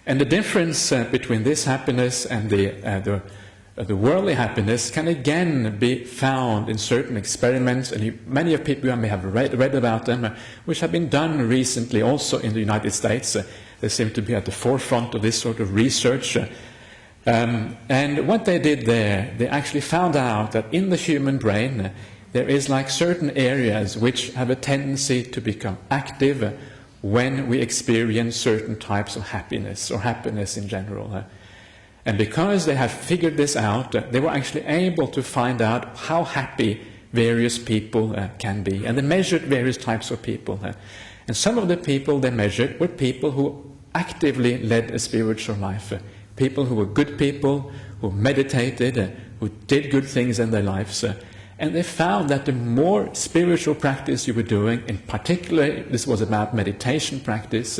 And the difference between this happiness and the worldly happiness can again be found in certain experiments, and many of people may have read about them, which have been done recently also in the United States. They seem to be at the forefront of this sort of research. And what they did there, they actually found out that in the human brain there is like certain areas which have a tendency to become active when we experience certain types of happiness, or happiness in general. And because they have figured this out, they were actually able to find out how happy various people can be. And they measured various types of people. And some of the people they measured were people who actively led a spiritual life. People who were good people, who meditated, who did good things in their lives. And they found that the more spiritual practice you were doing, in particular this was about meditation practice,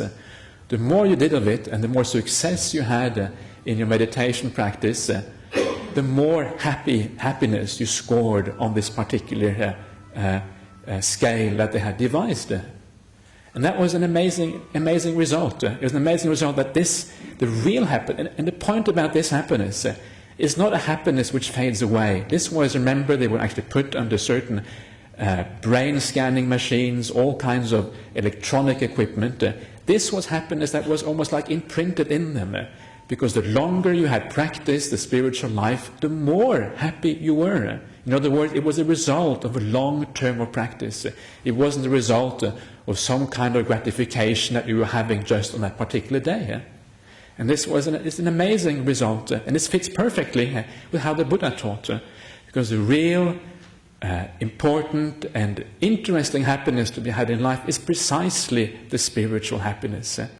the more you did of it and the more success you had in your meditation practice, the more happiness you scored on this particular scale that they had devised. And that was an amazing result. It was an amazing result that the real happiness, and the point about this happiness is not a happiness which fades away. This was, remember, they were actually put under certain brain scanning machines, all kinds of electronic equipment. This was happiness that was almost like imprinted in them. Because the longer you had practiced the spiritual life, the more happy you were. In other words, it was a result of a long term of practice. It wasn't the result of some kind of gratification that you were having just on that particular day. And this was it's an amazing result, and this fits perfectly with how the Buddha taught. Because the real important and interesting happiness to be had in life is precisely the spiritual happiness.